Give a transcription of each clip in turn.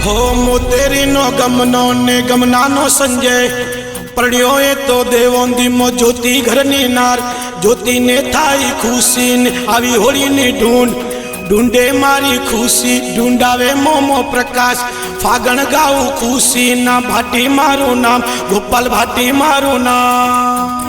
हो मोतेरी नो गमनो ने गमनानो संजय प्रणियो तो देवोंदी मो ज्योति घरनी नार ज्योति ने थाई खुशी ने आवी होली ने ढूंढे मारी खुशी ढूंढावे मोमो प्रकाश फागण गाऊ खुशी ना भाटी मारू नाम गोपाल भाटी मारू नाम।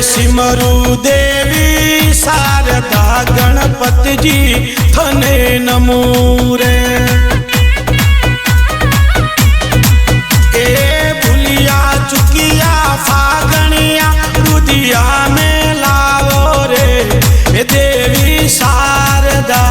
सिमरु देवी शारदा गणपति जी थने नमो रे ए भूलिया चुकिया फागणिया रुदिया में लाओ रे ए देवी शारदा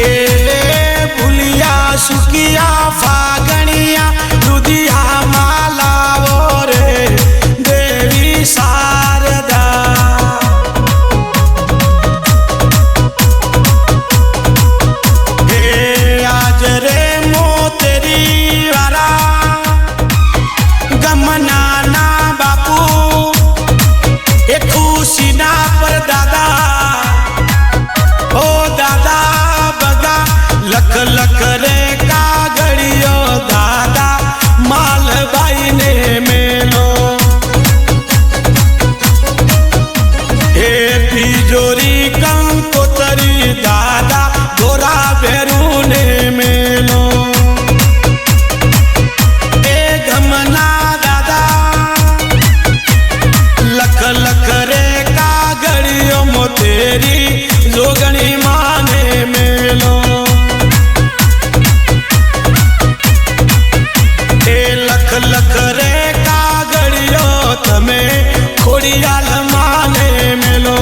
ए भूलिया चुकिया फागणिया रुदिया मालाओ रे देवी शारदा हे आज रे मोतेरी वाला गमना ना बापू ए खुशी ना पर दादा ओ दादा बगा लख लख रे कागड़ियो दादा मालबाई ने मेलो हे तिजोरी कंकोतरी दादा गोरा बेरू ने मेलो ए गमना दादा लख लख रे कागड़ियो मोतेरी जोगणी माने मेलो लख लख रे कागड़ियो तमे खोड़ियाल माने मिलो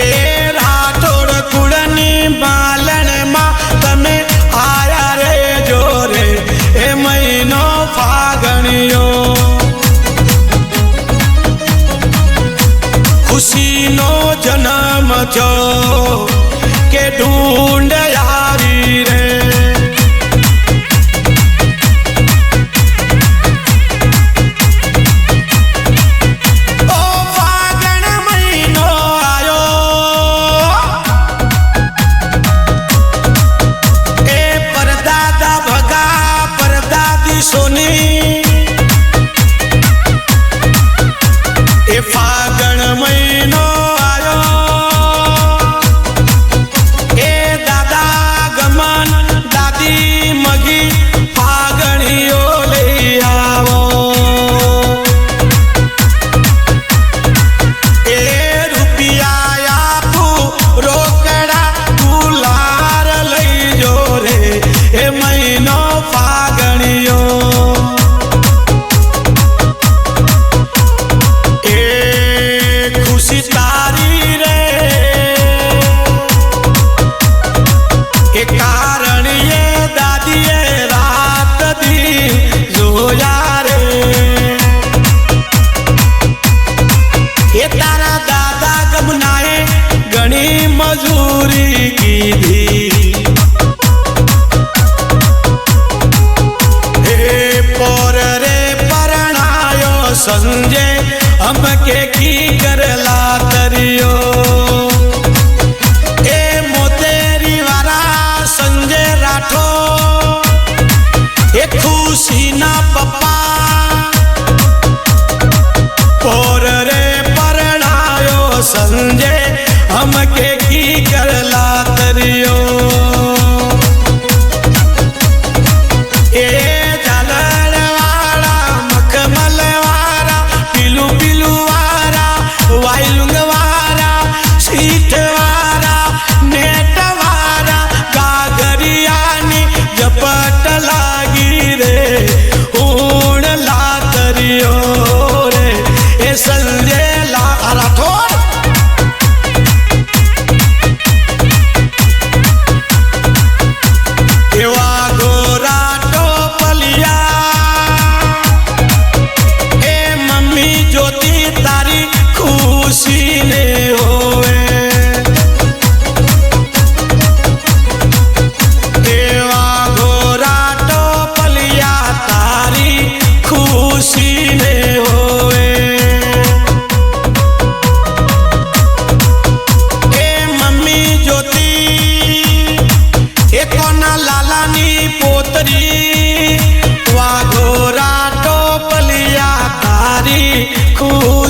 ए राठौड़ कुड़नी बालन मा तमे आया रे जोरे ए महीनो फागणियो खुशी नो जन्म जो के ढूंढ यारी रे ओ फागण महीनो आयो ए परदादा भगा परदादी सोनी ए फागण महीनो आयो ए दादा गमन दादी मगी फागणियो ले आवो ए रुपिया आपू रोकड़ा गुलार लई जो रे ए महीनो फागणियो ए खुशी तारी रे के कारण ये दादी ये रात दी जोया रे ये तारा दादा गमनाए गणी मजूरी की दी हे पोर रे परणायो संजय हमके की करला तरियो संजय राठो ए खुशी ना पप्पा पोर रे परणायो संजय हमके की करला तरियो ए झालर वाला मखमल वाला पिलू पिलू वाला वाइलुंग वाला सीठ वाला नेट वाला गागरियानी जपट लागी रे ऊण लातरियो रे ए संजय राठौड़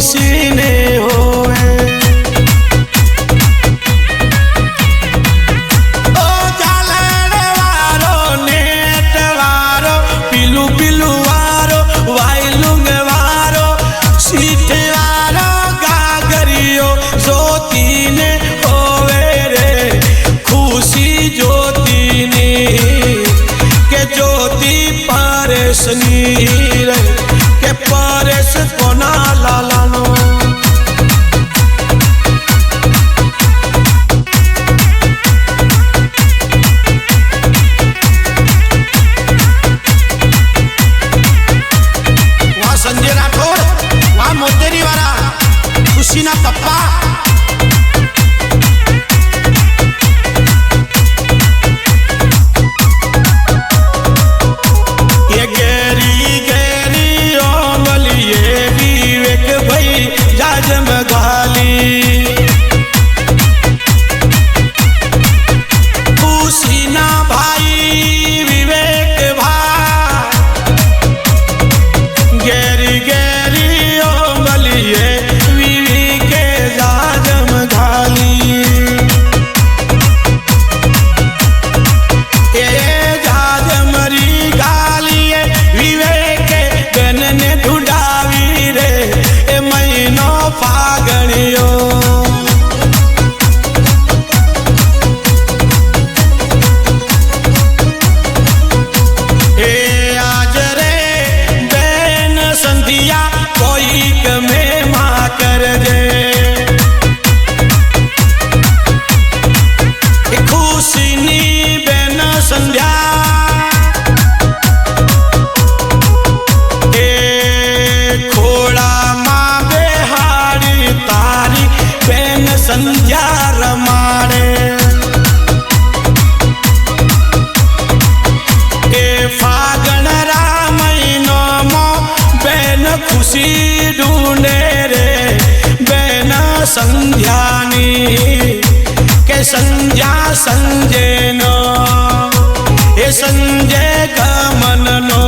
मसीने होवे। ओ जालड़ वारो नेट वारो पीलू पीलू वारो वाइलुंग वारो सीठ वारो गागरियो ज्योति ने होवे रे खुशी ज्योति ने के ज्योति परेशनी रे के परेश कोना लालानो। वहाँ संजय राठौर, वहाँ मोतेरी वाला खुशी ना पप्पा। ये गेरी गेरी ओंगली ये विवेक भाई जाजम गाली खुशी ना भाई विवेक भाई गेरी गेरी ओंगली ये विवेक जाजम गाली ए जाजमरी गाली विवेक गन ने ढूंढावी रे ए महीनो फागणियो। ए आज रे बैन संधिया कोई कमे माँ कर दे खुशी नी बैन संध्या ए खोड़ा माँ बेहारी तारी बैन संध्या रमाड़े ए फागण रामैनो मो बैन खुशी ढूंढे रे बैन संध्यानी के संध्या संजय नो ए संजय गमन नो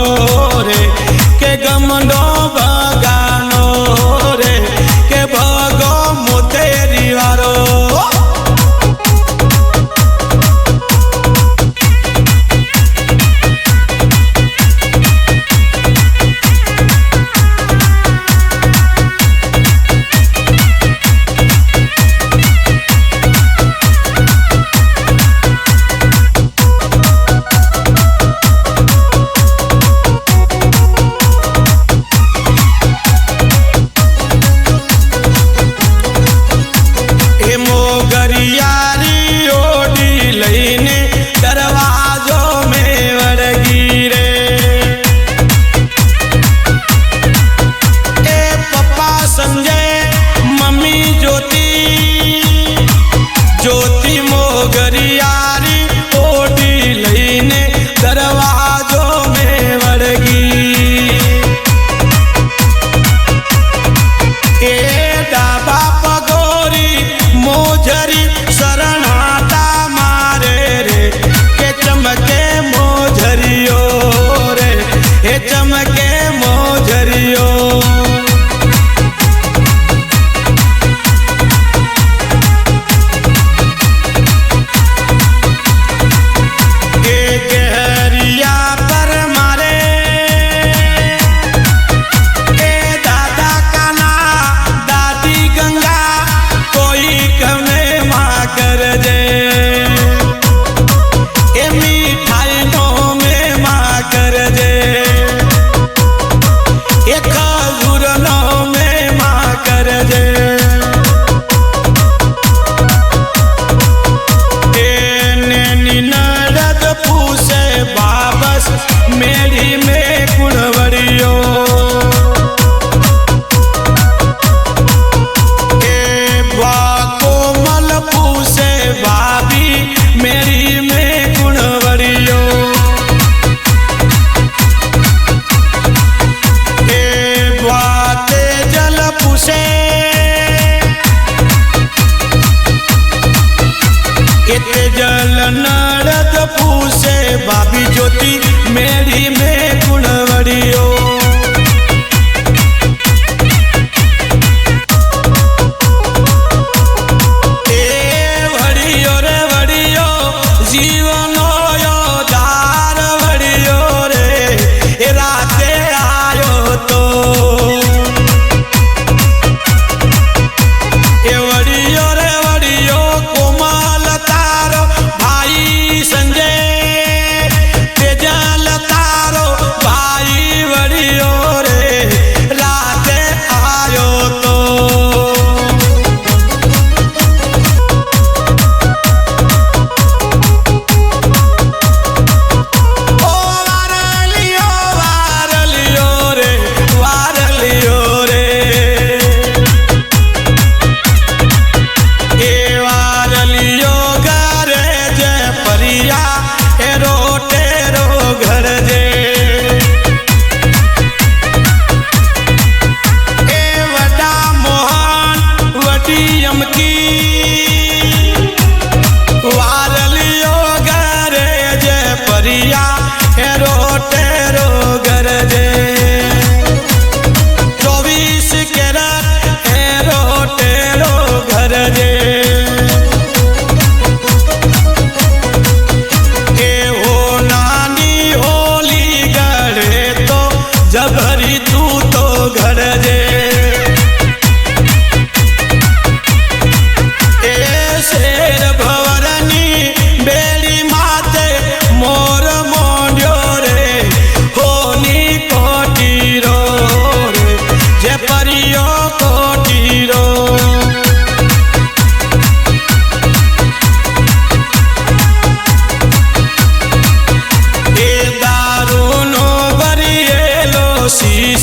रे के गमनो बगानो रे के भगो मोतेरी वारो।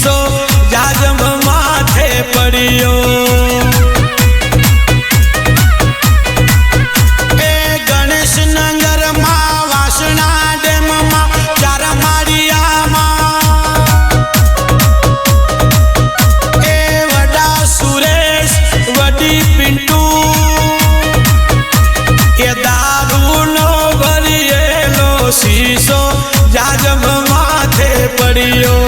शीशो जाजम माथे पड़ियो। ए गणेश नगर मां वासणा डेम मां चार मारिया ए वडा सुरेश वडी पिंटू ए दारू नो भरिएलो शीशो जाजम माथे पड़ियो।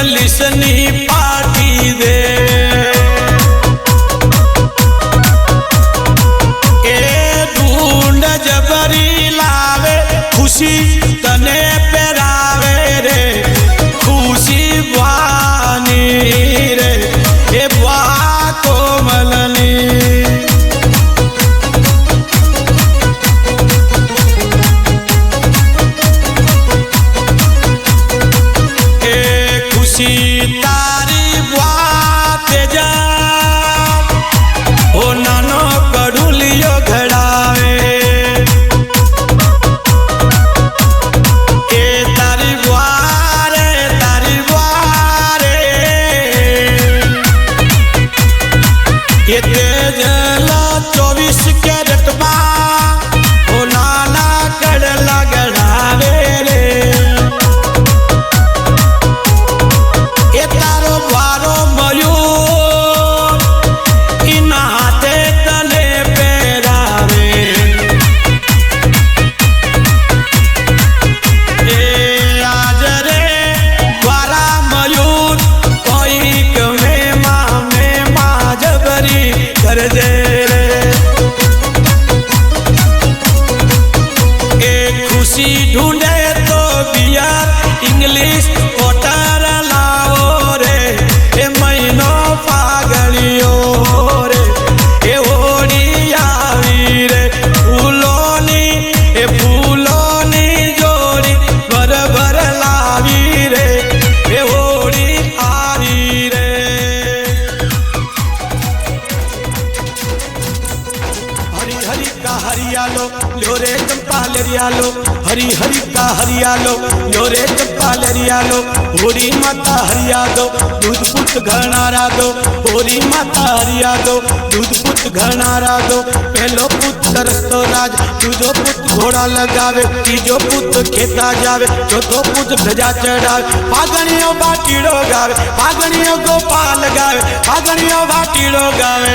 इंग्लिशनी पार्टी दे ए ढूंढ जबरी लावे खुशी तने पेरावे रे खुशी वानी रे ए बा कोमलनी तारी बात जा ओ नानो कड़ुलियो घड़ावे ए तारी बारे ये तेजला 24 कैरेट बा ओ नाना कड़ला घड़ावे रे ढूंढे तो बियर इंग्लिश ओटर लाओ रे ए महीनो पागलियो रे ए ओड़ी आवी रे फूलोनी जोड़ी भर भर लावी रे ए ओड़ी आवी रे हरी हरी का हरियालो ल्योरे चंपा लेरियालो हरी हरी का हरियालो ल्योरे चंपा लेरियालो होरी माता हरिया दो दूध पुत घनारा दो होरी माता हरिया दो दूध पुत घनारा दो पहलो पुत तरसतो राज दूजो पुत घोड़ा लगावे तीजो पुत खेता जावे चौथो पुत ध्वजा चढ़ावे पागणियों बाटीड़ो गावे पागणियों गोपाल गावे पागणियों बाटीड़ो गावे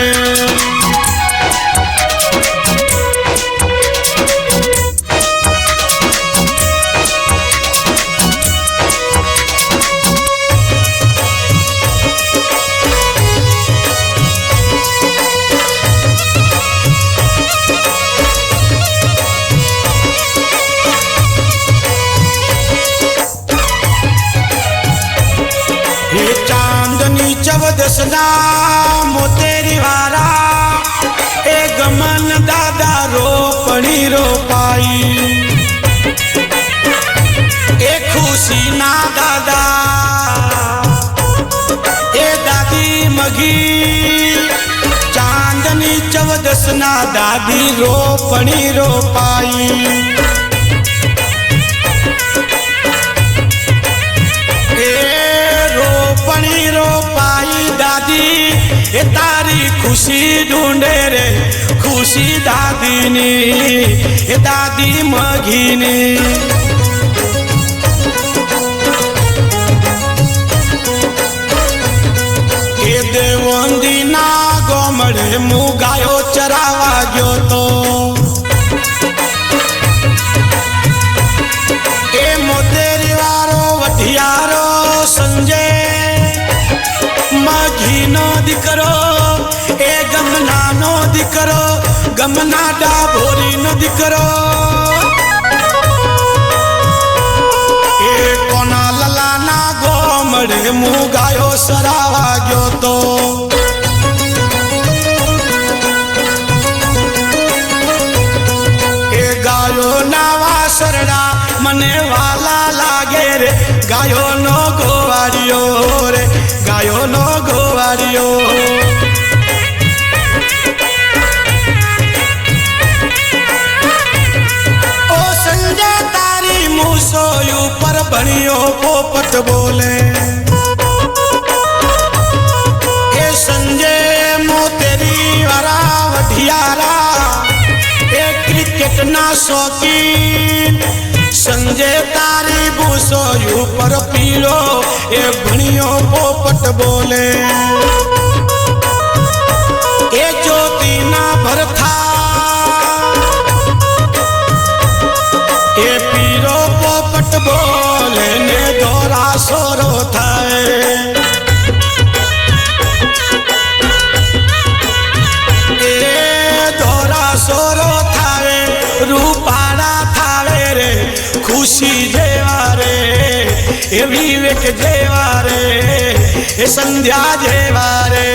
चांदनी चवदसना मोतेरी वारा ए गमन दादा रोपणी रोपाई ए खुशी ना दादा ए दादी मगी चांदनी चवदसना दादी रोपणी रोपाई रोपणी रोपाई दादी ए तारी खुशी ढूंढे रे खुशी दादी नी ए दादी मघीनी ए देवंदी ना गोमड़े मुगायो चरावा गयो तो ए मोतेरी वारो वठियारो संजय मघीनो दिकरो ए गमना नो दिकरो गमना डाभोरी नो दिकरो ए कोना ललाना गोमड़े मुगायो सरावा गयो तो ए गायो नावा सरड़ा मने वाला लागे रे गायो नो गोवारियो रे गायो नो गोवारियो ओ संजय तारी मूसो ऊपर बनियो पोपट बोले ए संजय मोतेरी वारा वठियारा ए क्रिकेट ना शौकीन संजय तारी बूसो ऊपर पीलो ए भणियो पोपट बोले ए ज्योति ना भरथा ए पीरो पोपट बोले ने दोरा सोरो थाए ए विवेक जेवा रे ए संध्या जेवा रे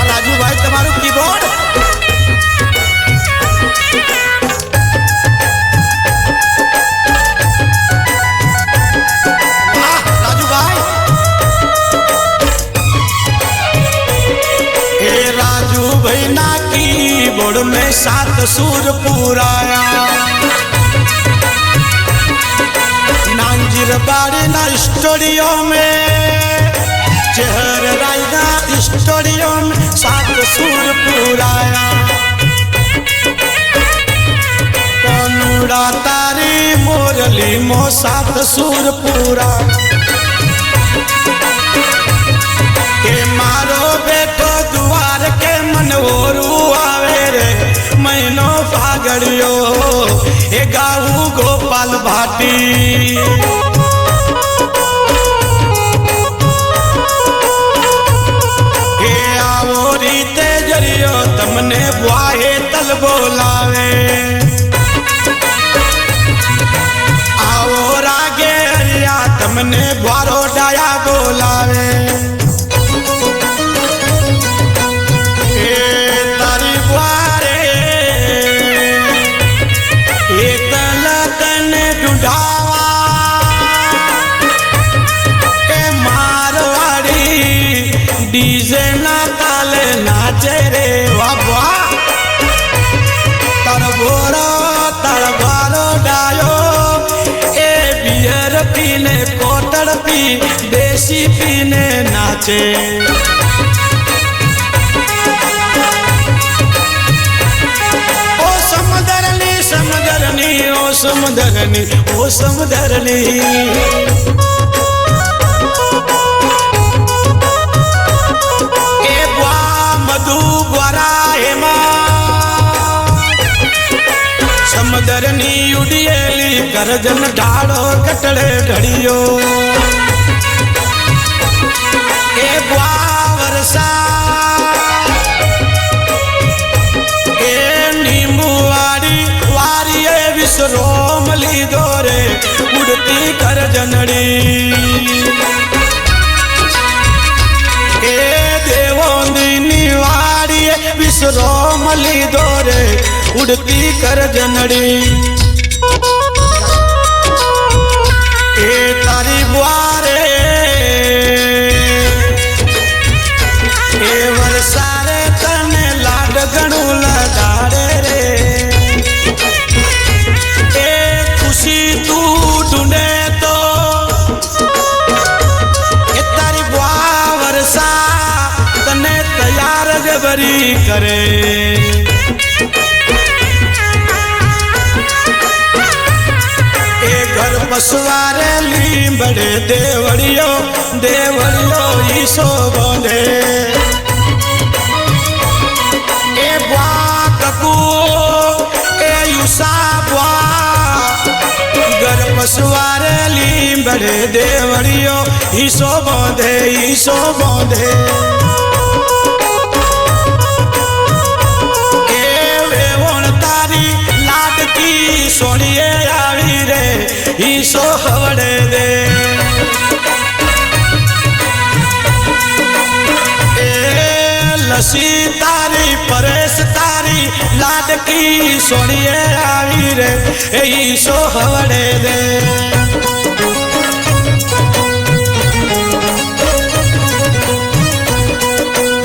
राजू भाई તમારું કીબોર્ડ कीबोर्ड में 7 सुर पुराया नांजीर बाड़ी ना स्टूडियो में चेहर रायना स्टूडियो में 7 सुर पुराया कनुड़ा तारी मोरली मो 7 सुर पूरा के मारो बेटो द्वार के मनोरू आवे रे महीनो फागड़ियो ए गाऊ गोपाल भाटी ए आओ रीते जरियो तमने बुआए तल बोलावे आओ रागे हरिया तमने बुआरो डाया बोलावे डीजे ना ताले नाचे रे बाबा तड़बारो डायो ए बियर पीने कोटर पी देसी पीने नाचे ओ समदरनी समदरनी ओ समदरनी ओ समदरनी समदरनी उड़ियली करजन ढाड़ो कटड़े ढड़ियो ए वर्षा ए नींबूवाड़ी वारी विश्रोमली दोरे उड़ती करजनड़ी ए देवोंदिनी वाड़ी विश्रोमली दोरे उड़ती कर जनड़ी ए तारी बुआरे ए वर्षारे तने लाड गणू लगाड़े रे ए खुशी तू ढूंढे तो ए तारी बुआ वर्षा तने तैयार गबरी करे पसवारे लींबड़े देवड़ियो देवड़ियो ईसो बोले ए बुआ ककू ए युसा बुआ घर पसवारे लींबड़े देवड़ियो ईसो बोधे ईसो बोधे ए वे वण तारी लाडकी सोनिए आवी रे ईसो हवड़े दे ए लसी तारी परेश तारी लाडकी सोनिए आवी रे ईसो हवड़े दे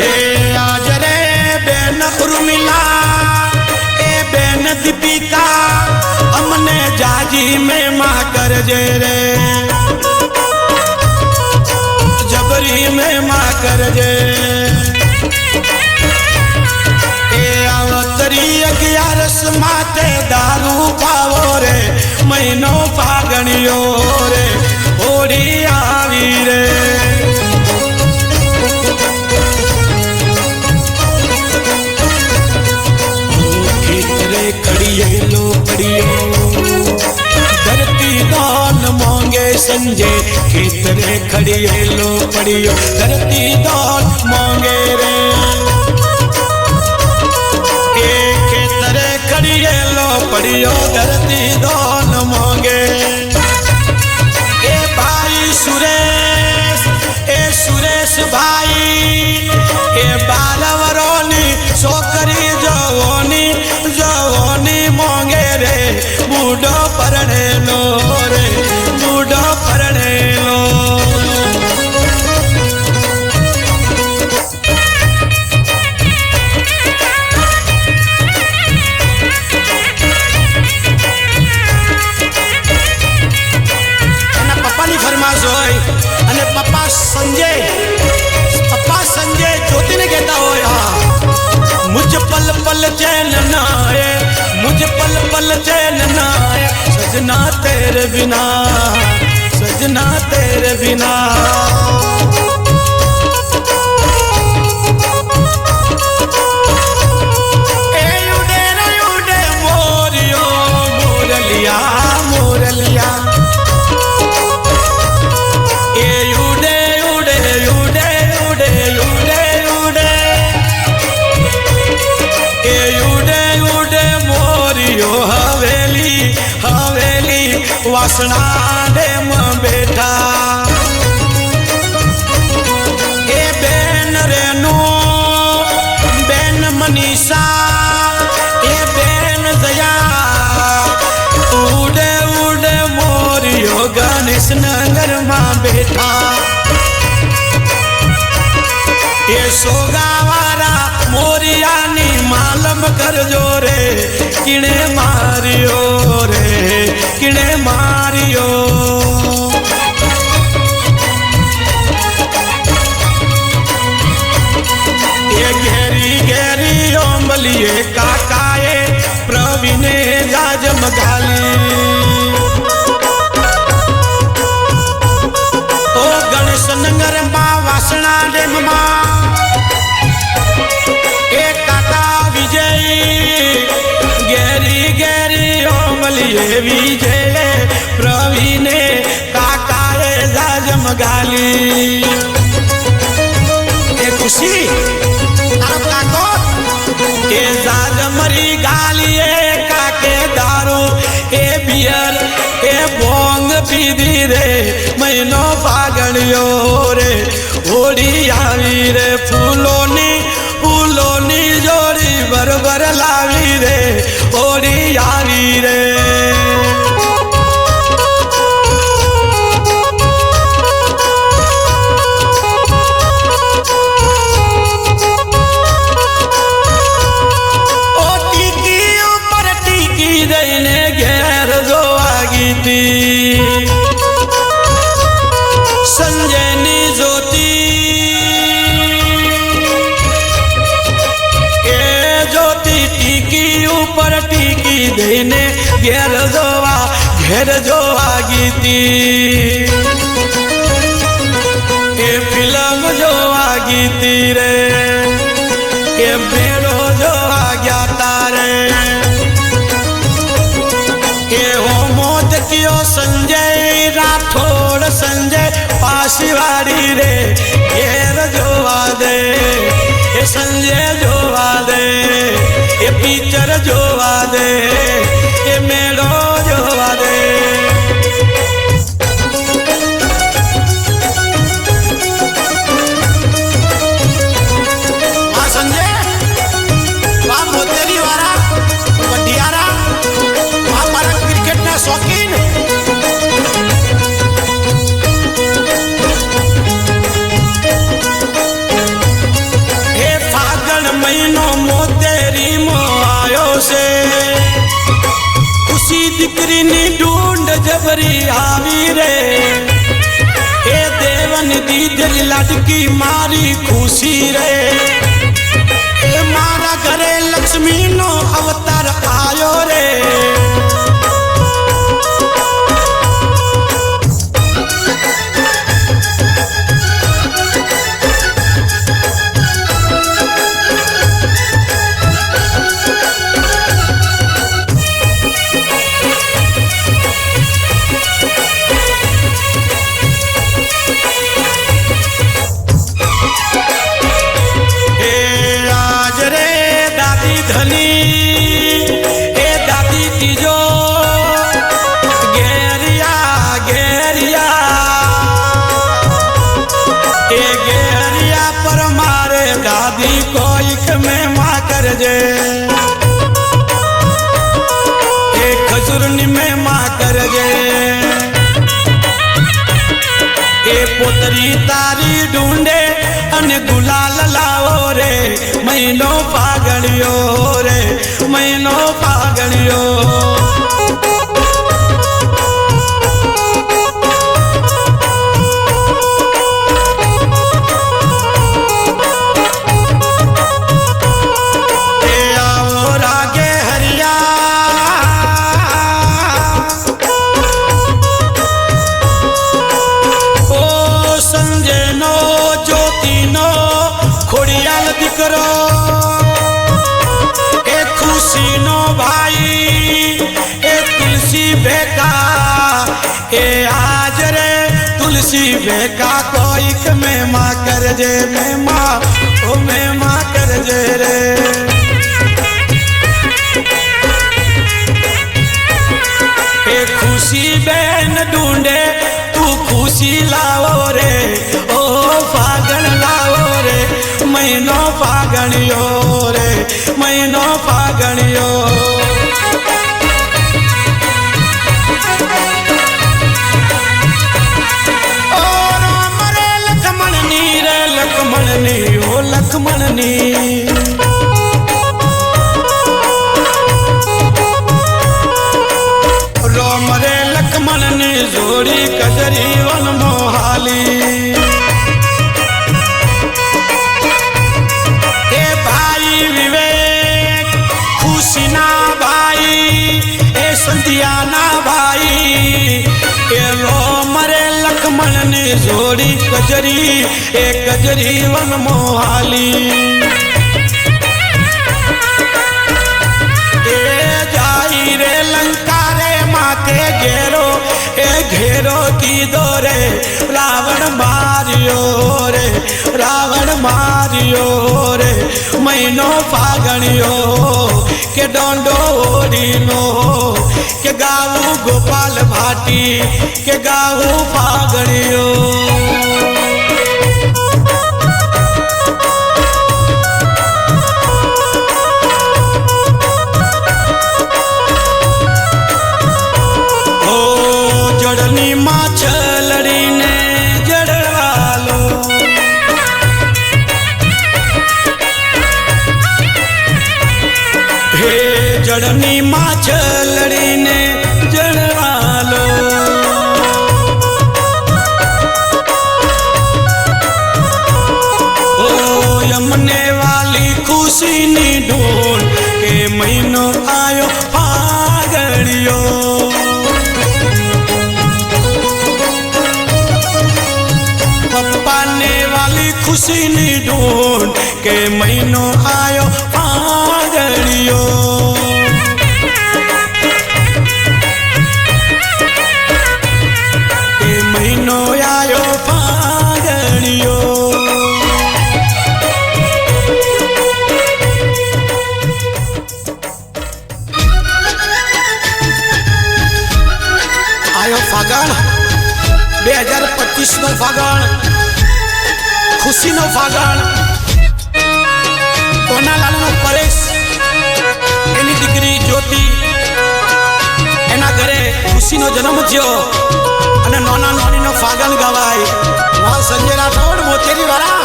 ए आज रे बेन उर्मिला ए बेन दीपिका हमने जाजी में माँ कर जे रे जबरी में माँ कर जे ए आवतरी 11 माते दारू पावो रे महीनो फागणियो रे होड़ी आवी रे खड़िए लो खड़ियो धरती दान मांगे संजय खेतरे खड़िए लो पड़ियो धरती दान मांगे रे पड़ियो धरती दोन मोंगे ए भाई सुरेश ए सुरेश भाई ए बालवरोनी छोकरी जवोनी जवोनी मोंगे रे बूढ़ो परणे लो रे बूढ़ो परणे लो ज्योति ने कहता हो यहाँ मुझ पल पल चैन न आए मुझ पल पल चैन न आए सजना तेरे बिना सजना तेरे बिना ए उड़े रे उड़े मोरियो मोरलिया मोरलिया हवेली हवेली वासना डेम बैठा ए बेन रेनू बेन मनीषा ए बेन दया उड़े उड़े मोरियो गणेश नगर में बैठा ये सोगावारा मोरियानी मालम कर जो रे किणे मारियो रे किणे मारियो ये घेरी घेरी ओमलिए काकाए प्रवीणे जाजम गाली ओ गणेश नगर मा वासना डेम मा ये विजय प्रवीणे काकाए जाजम गाली ए खुशी आप काको ए जाजमरी गाली ए काके दारू ए बियर ए बोंग पीदी रे महीनो फागणियो रे होड़ी आवी रे फूलोनी फूलोनी जोड़ी बरबर लावी रे होड़ी आवी रे संजयनी ज्योति ए ज्योति टीकी ऊपर टीकी देने घेर जोवा गीती ए फिल्म जोवा गीती रे ए बेड़ो जोवा ज्ञाता रे संजय राठौड़ संजय पासीवाड़ी रे घेर जोवा दे ये संजय जोवा दे ये पिक्चर जोवा दे ये मेड़ो जोवा दे वहाँ संजय वहाँ मोतेरी वाला वडियारा वहाँ हमारा क्रिकेट ना शौकीन दीकरी नी ढूंढ जबरी आवी रे ए देवन दी दिल लड़की मारी खुशी रे ए मारा घरे लक्ष्मी नो अवतार आयो रे હાજરી તારી ઢૂંઢે અને ગુલાલ લાવો રે મહિનો ફાગણ્યો રે મહિનો ફાગણ્યો દીકરો એ ખુશી નો ભાઈ એ તુલસી ભેગા એ આજ રે તુલસી ભેગા કોઈક મહેમા કરજે મહેમા ઓ મહેમા કરજે રે એ ખુશી બેન ઢૂંઢે તું ખુશી લાવો રે ઓ ફાગણ લાવો રે મહિનો ફાગણ્યો રે મહિનો ફાગણ્યો ઓ રામ રે લક્ષ્મણની રે લક્ષ્મણની ઓ લક્ષ્મણની રામ રે લક્ષ્મણની જોડી કજરી વન મોહાલી સંધિયાના ભાઈ એ રોમ રે લક્ષ્મણ ની જોડી કજરી એ કજરી વન મોહાલી એ જાય રે લંકા રે માથે ઘેરો એ ઘેરો કીધો રે રાવણ માર્યો રે રાવણ માર્યો રે મહિનો ફાગણ્યો કે ડોંડો ઓડીનો કે ગાવું ગોપાલ ભાટી કે ગાવું ફાગણ્યો ઓ જડની માછલડીને જડવાલો હે જડની માછલડીને જડવાલો ઓ યમને વાલી ખુશીની ઢોલ કે મહિનો આયો ફાગણ્યો પપ્પાને વાલી ખુશીની ઢોલ કે મહિનો આયો ફાગણ્યો મહિનો આયો ફાગણ્યો આયો ફાગણ 2025 નો ફાગણ ખુશી નો ફાગણ કોનાલાલ નો પરેશ એની દીકરી જ્યોતિ એના ઘરે ખુશી નો જન્મ થયો અને નોના નોની નો ફાગણ ગવાય વાહ સંજય રાઠોડ મોતેરી વાળા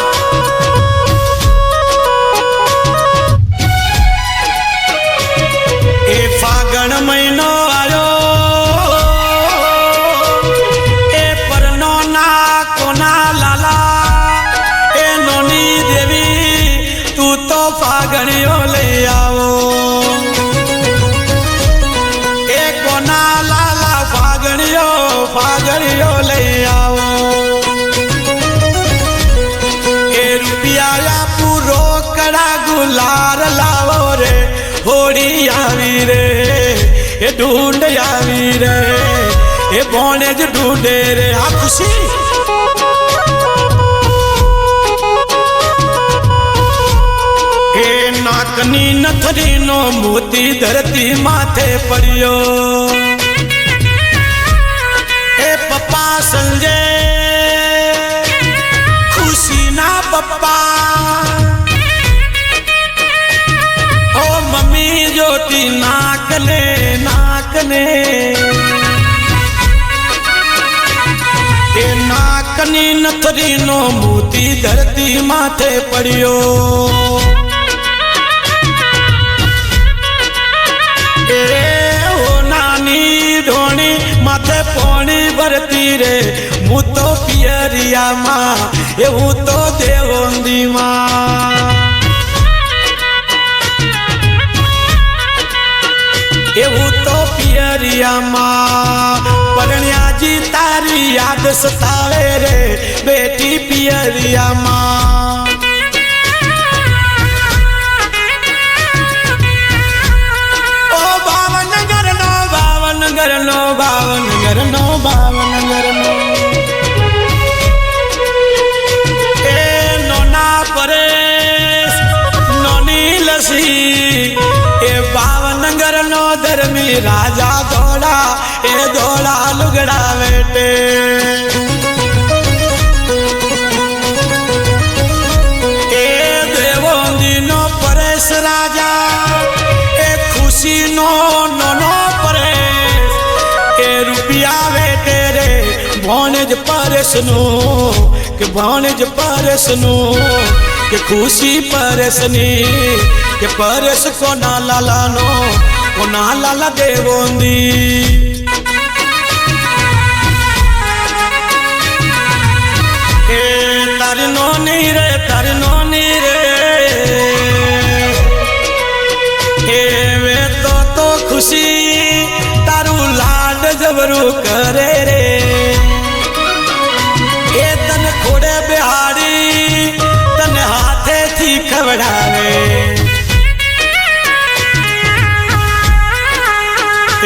એ ફાગણ મહિનો આયો એ પરનો ના કોના લાલા એ નોની દેવી તું તો ફાગણિયો લઈ આવો એ કોના લાલા ફાગણિયો લઈ આવો એ રૂપિયા પૂરો કડા ગુલાર લાવો રે હોડી આવી રે એ ઢૂંઢ આવી રે એ બોને જ ઢૂંઢે રે આ ખુશી એ નાકની નથરીનો મોતી ધરતી માથે પડ્યો એ પપ્પા સંજય ખુશીના પપ્પા ઓ મમ્મી જ્યોતિ નાકને એ નાક नाकनी नथरी नो मोती धरती माथे पड़ियो। ढोणी माथे पोणी भरती रे मु तो पियरिया माँ एवं तो देवोंदी माँ। एवं तो पियरिया माँ परण्या जी तारी याद सतावे रे बेटी पियरिया माँ। गरनो बावन गरनो बावन गरनो ए नोना परेश नोनी लसी ए बावन गरनो धर्मी राजा दौड़ा ए दौड़ा लुगड़ा बेटे। ए देवोंदी नो परेश राजा ए खुशी नो नोनो रुपया बेटे रे भौनेज परसनो के भौनेज परसनो के खुशी परसनी के परस को ना लालानो को ना लाला देवोंदी। ए तरनो नी रे ए वे तो खुशी जबरू करे रे ए तन खोड़े बिहारी तन हाथे थी खबड़ावे।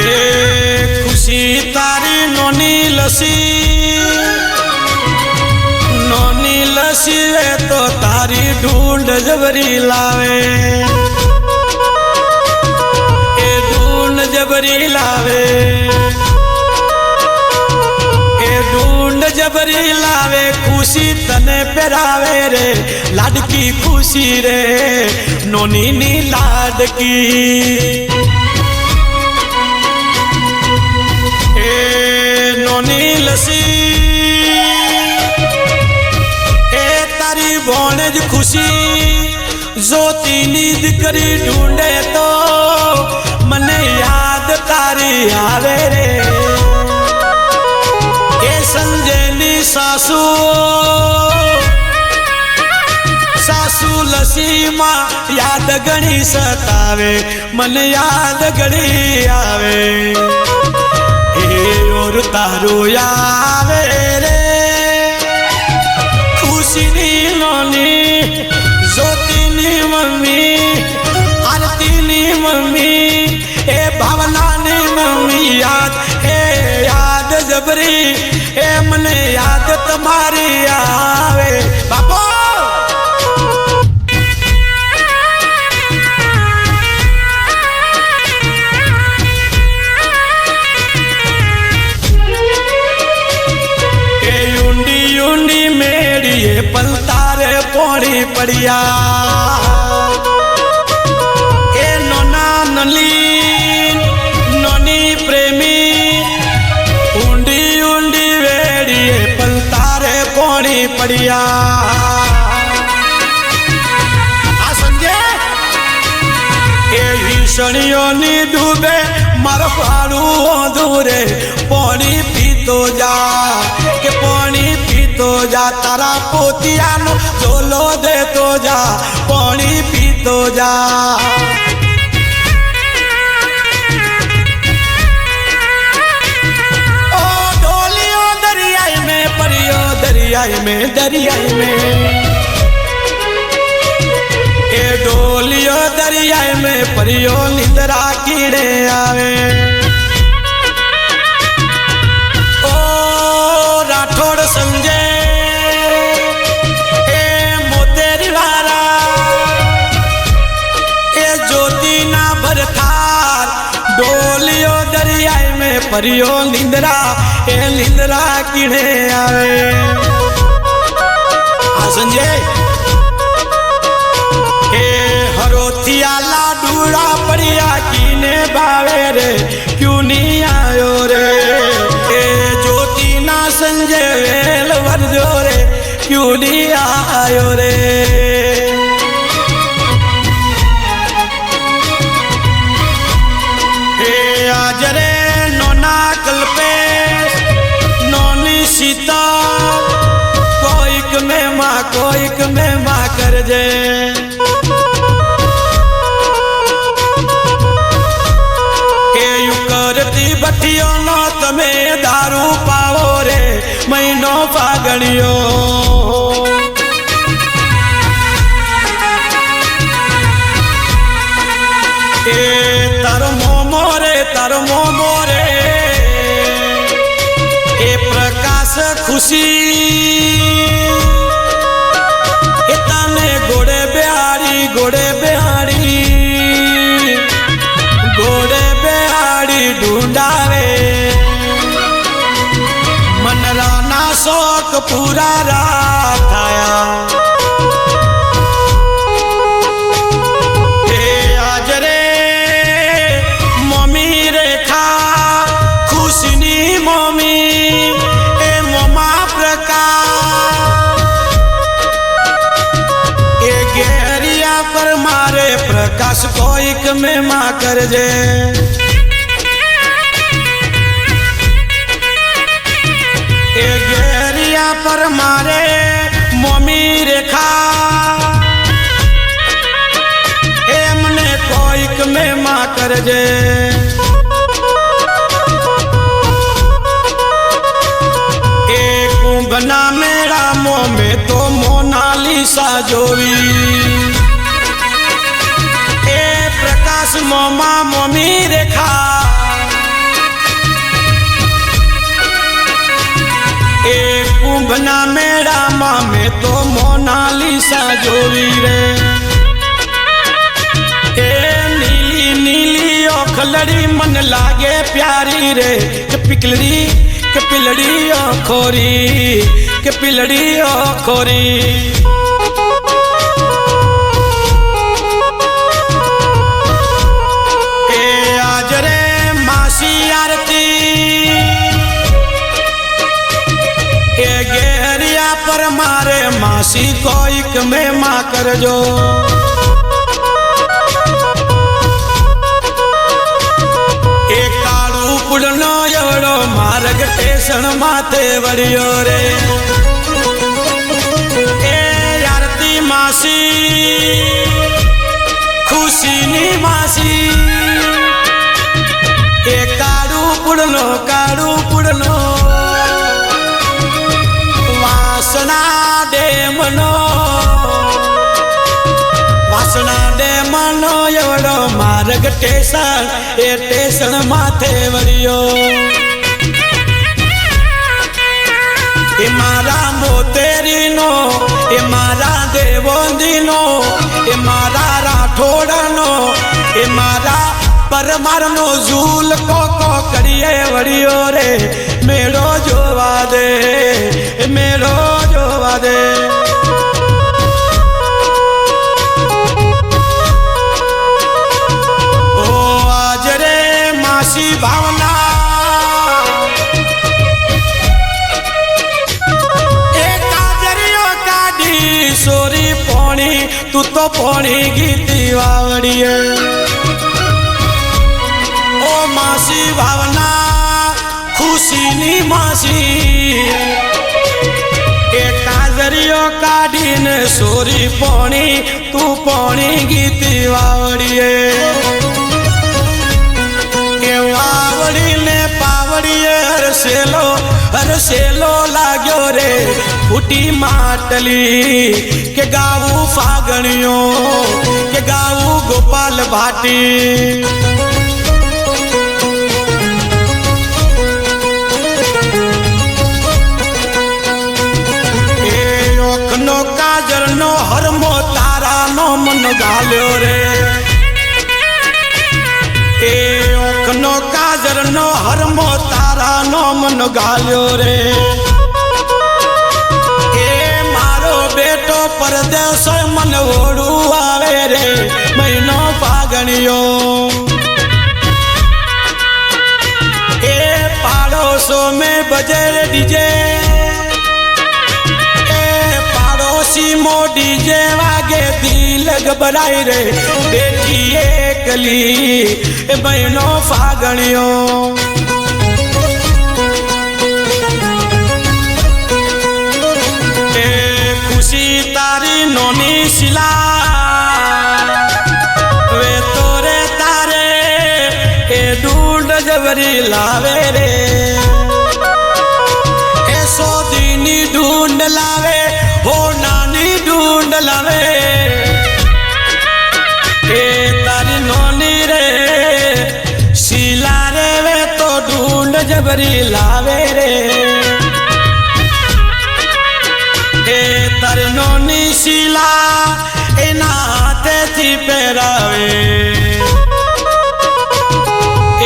ए खुशी तारी नोनी लसी वे तो तारी ढूंढ जबरी लावे। ए ढूंढ जबरी लावे ढूंढ जबरी लावे खुशी तने पेरावे रे लाडकी खुशी रे नोनी नी लाडकी। ए नोनी लसी ए तारी भौनेज खुशी जोती नींद करी ढूंढे तो मने याद तारी आवे रे। संजयनी सासू लसी माँ याद गणी सतावे मन याद गणी आवे। और तारू आवे रे खुशी नी नोनी ज्योति नी मम्मी आरती नी मम्मी ए भावना नी मम्मी याद जबरी ए मने याद तुम्हारी आवे बाबो। ए यूंडी यूंडी मेरी ये पलतारे पौड़ी पड़िया ए नोना नली नोनी प्रेमी पौड़ी पड़िया। आ संजय ए भीषणियों नी डूबे मर फाड़ू दूरे पानी पीतो जा के पानी पीतो जा तारा पोतिया नो झोलो दे तो जा पानी पीतो जा। दरियाई में ए डोलियो दरियाई में परियो निंदरा कीड़े आवे। ओ राठौड़ संजय ए मोतेरी वारा ए ज्योति ना भरथार डोलियो दरियाई में परियो निंदरा ए निंदरा कीड़े आवे। संजय ए हरोथिया लाडूड़ा पड़िया कीने बावे रे क्यों नहीं आयो रे। ए ज्योति ना संजय वेल वर्जो ઉડી આયો રે હે આજ રે નોના કલ્પેશ નોની સીતા કોઈક મેં માં કરજે ભઠ્ઠીઓ નો તમે દારૂ પાવો રે મહિનો ફાગણિયો એ તારો મોમો રે એ પ્રકાશ ખુશી એ તને ગોડે બેહાડી ઢૂંઢાવે મનરાના શોક પૂરા રાખાયા હે આજ રે મમ્મી રેખા ખુશીની મમ્મી એ મોમા પ્રકાશ એ ઘેરિયા પર મારે પ્રકાશ કોઈક મેં માં કરજે એ ઘેરિયા પર મારે મમ્મી રેખા એમને કોઈક મેં માં કરજે એ કુંભના મેળામાં મેં તો મોનાલિસા જોવી એ પ્રકાશ મોમા મમ્મી રેખા એ કુંભના મેળામાં મેં તો મોનાલિસા જોવી રે એ નીલી ઓખલડી મન લાગે પ્યારી રે કે પિલડી ઓખોરી એ આજ રે માસી આરતી એ ઘેરિયા પર મારે માસી કોઈક મેં માં કરજો એ કાળું પુડનો એવડો માર્ગ સ્ટેશન માથે વળ્યો રે એ આરતી માસી ખુશીની માસી એ કાળું પુડનો વાસણા ડેમનો એવડો માર્ગ સ્ટેશન એ સ્ટેશન માથે વળ્યો એ મારા મોતેરીનો એ મારા દેવોંદીનો એ મારા રાઠોડનો એ મારા પરમારનો ઝૂલ કોકો કરીએ વળ્યો રે મેળો જોવા દે ઓ આજ રે માસી ભાવના એ કાજરીઓ કાઢી સોરી પોણી તું તો પોણી ગીતી વાવડીએ ઓ માસી ભાવના ખુશીની માસી એ કાજરીઓ કાઢીને સોરી પોણી તું પોણી ગીતી વાવડીએ એ વાવડીને પાવડીએ હરસેલો લાગ્યો રે ફૂટી માટલી કે ગાવું ફાગણીઓ કે ગાવું ગોપાલ ભાટી કાજરનો હરમો તારાનો મન ગાલ્યો રે એ ઓખનો કાજરનો હરમો તારાનો મન ગાલ્યો રે એ મારો બેટો પરદેશ મન ઓળું આવે રે મહિનો ફાગણિયો એ પાડોશો મેં બજે ડીજે मोडी जे वागे दिल घबराई रे बेटी एकली बहनो फागणियो खुशी तारी नोनी शिला वे तोरे तारे ए ढूंढ जबरी लावे रे सोदीनी ढूंढ लावे हो नानी ढूंढ लावे ए तारी नोनी रे शीला रे वे तो ढूंढ जबरी लावे रे ए तारी नोनी शीला ए नाते थी पेरावे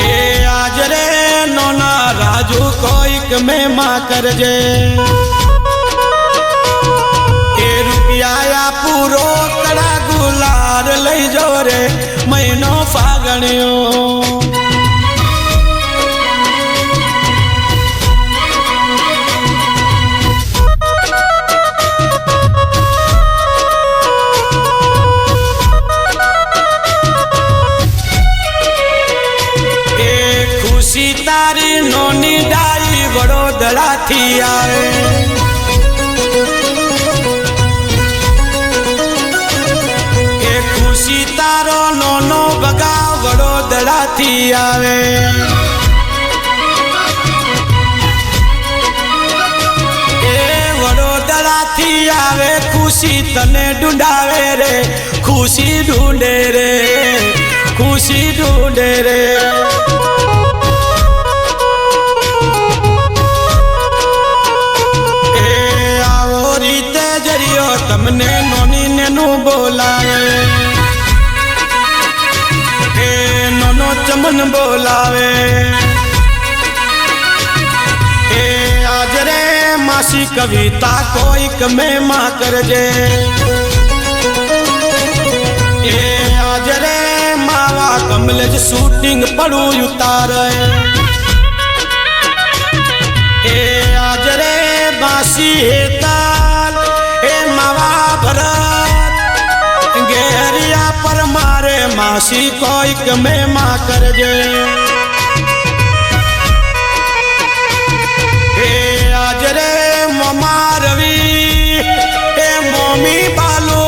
ए आज रे नोना राजू कोई में माँ कर जे रुपया पूरो कड़ा गुलार लई जो रे महीनो फागणियो खुशी तारी नोनी डाई वडोदरा थी आवे खुशी तारो नोनो बगा वडोदरा थी आवे वडोदरा थी आवे खुशी तने ढूंढावे रे खुशी ढूंढे रे खुशी ढूंढे रे तमने नोनी ने नु बोलावे ए नोनो चमन बोलावे ए आज रे मासी कविता कोई कमे माँ कर जे ए आज रे मावा कमलेज शूटिंग पड़ू उतारे ए आज रे बासी ताल मावा भरत गेरिया पर मारे मासी कोई कमे माँ कर जे हे आज रे मोमा रवि ए मोमी बालो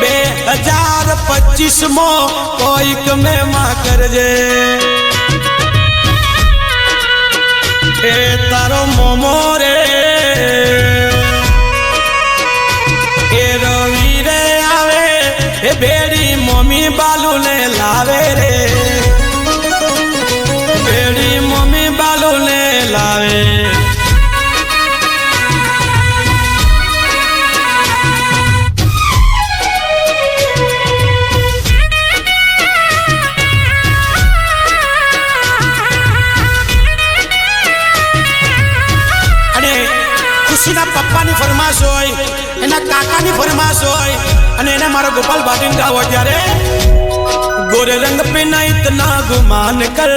2025 मो कोई कमे माँ कर जे हे तारो मोमो रे बेड़ी मम्मी बालू ने लावे रे बेड़ी मम्मी बालू ने लावे अरे खुशी ना पप्पा ની ફરમાશ હોય એના કાકા ની ફરમાશ હોય અને એને મારો ગોપાલ ભાટીન ગાવો ત્યારે गोरे रंग पे ना इतना गुमान कर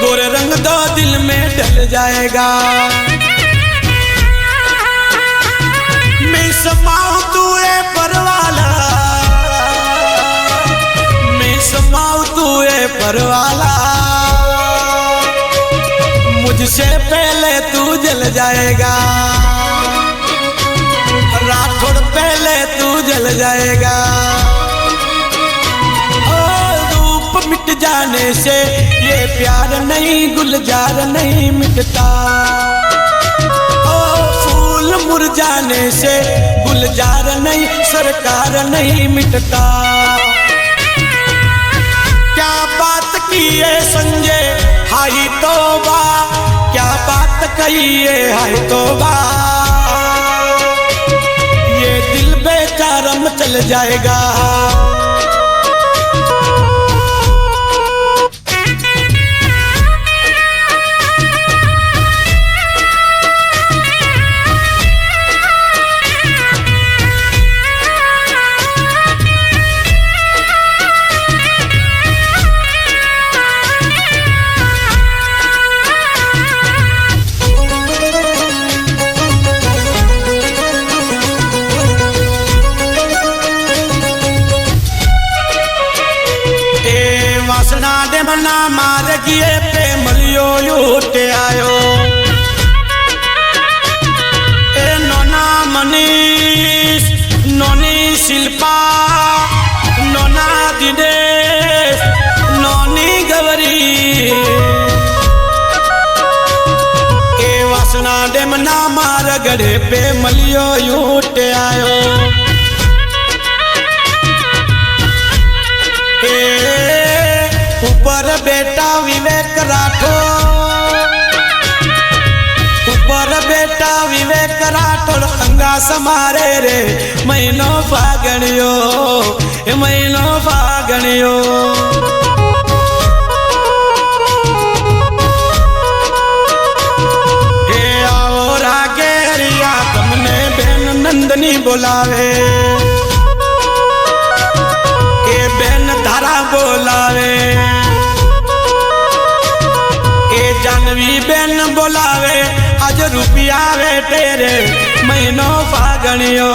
गोरे रंग दो दिल में ढल जाएगा मैं समाऊं तू ए परवाला मैं समाऊं तू ए परवाला मुझसे पहले तू जल जाएगा राठौड़ पहले तू जल जाएगा रूप मिट जाने से ये प्यार नहीं गुलजार नहीं मिटता फूल मुरझाने से गुलजार नहीं सरकार नहीं मिटता क्या बात की है संजय हाय तौबा क्या बात कही है हाय तौबा ये दिल बेचारा मचल जाएगा डेमना मार्गिए पे मलियो यूट आयो ए नोना मनीष नोनी शिल्पा नोना दिनेश नोनी गवरी ए वासना डेमना मारगड़े पे मलियो यूट आयो ऊपर बेटा विवेक राठौर ऊपर बेटा विवेक राठौर अंगा समारे रे महीनो फागणियो महीनो फागणियो हे आओ रागे हरिया तुमने बेन नंदनी बोलावे के बेन धारा बोलावे जानवी बेन बोलावे आज रुपया वे तेरे महीनो फागणियो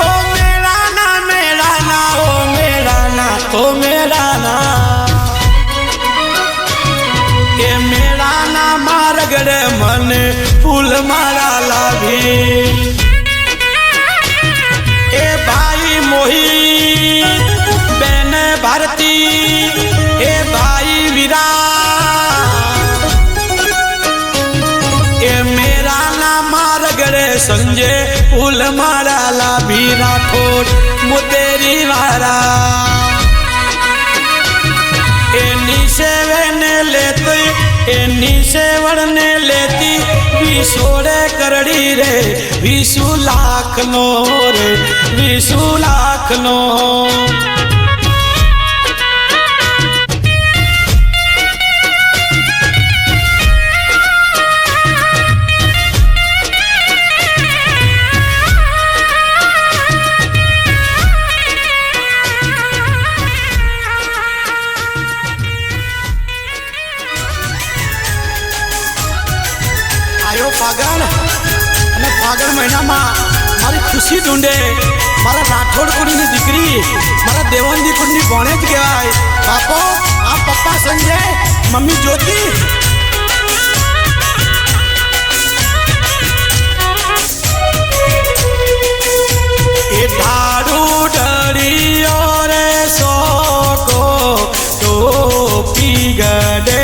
ओ मेरा ना मेरा ना ओ मेरा ना ओ मेरा ना के मेरा ना मारगड़े मन फूल मारा लाभी ए भाई मोही भारती ए भाई वीरा ए मेरा नाम मारगड़े संजय फूल मारा ला भी राठौर मुतेरी वारा ए निशेवने लेती ए निशेवने लेती विसोड़े करड़ी रे 20 लाख नो रे 20 लाख नो फागण महीना मारी खुशी ढूंढे मारा राठौड़ कुड़ी नी दीकरी मारा देवंदी कुड़ी बने कहवाय बापो आप पप्पा संजय मम्मी ज्योति ए दारू डरियो रे सोको तो पी गडे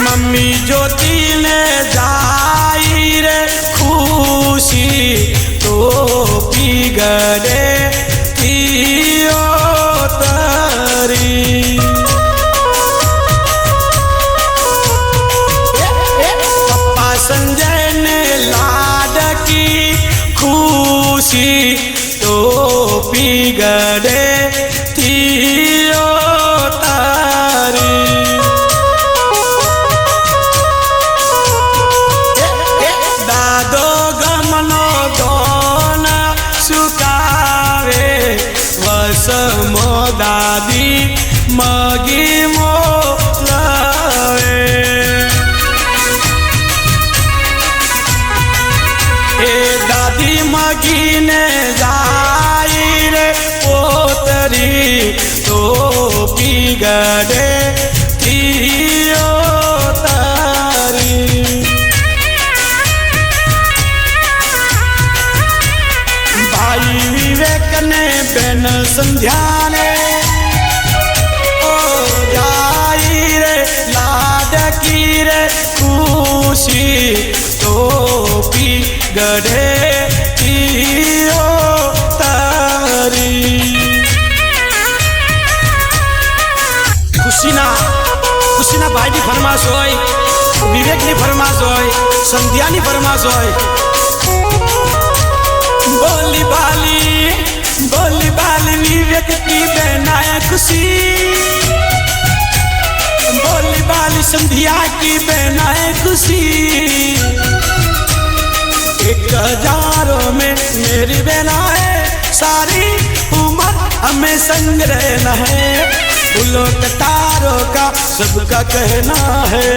मम्मी ज्योति ने जाई रे खुशी तो पिगड़े तियो तरी पप्पा संजय ने लाड की खुशी तो पिगड़े तियो तरी मो दादी मगी मो लावे ए दादी मगी ने जाई रे पोतरी तो पिगड़े तियो तारी भाई विवेक ने बेन संध्या ने ओ जाई रे लाड की रे खुशी तो पिगड़े तियो तारी खुशी ना भाई की फरमाश होय विवेक की फरमाश होय संध्या की फरमाश होय बोली बाली विवेक की बेनाए खुशी बोली बाली संध्या की बेनाए खुशी 1000 में मेरी बेनाए सारी उम्र हमें संग रहना है फूलों कतारों का सबका कहना है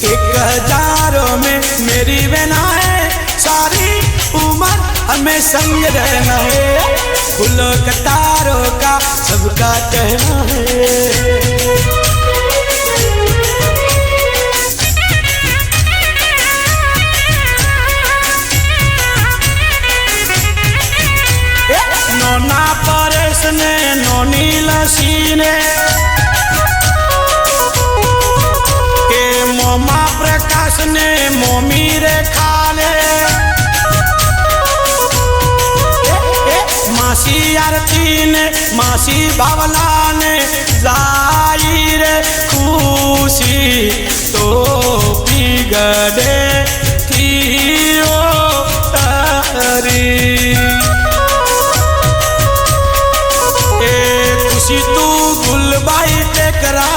1000 में मेरी बहना है सारी उम्र हमें संग रहना है फूलों कतारों का सबका कहना है नोना परेश ने नोनी लसी ने के मोमा प्रकाश ने मोमी रे खाले मासी आरती ने मासी भावना ने जाई रे खुशी तो पिगड़े थी ओ तारी खुशी तू गुलबाई टेकरा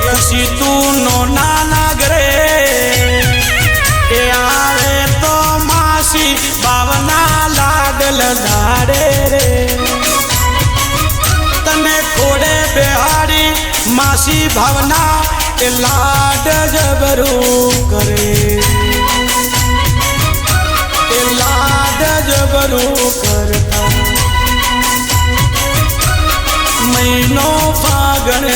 खुशी तू नोना नागरे आवे तो मासी भावना लाडल धारे रे तने खोड़े बिहारी मासी भावना लाड जबरू करे लाड जबरू करता महीनों फागण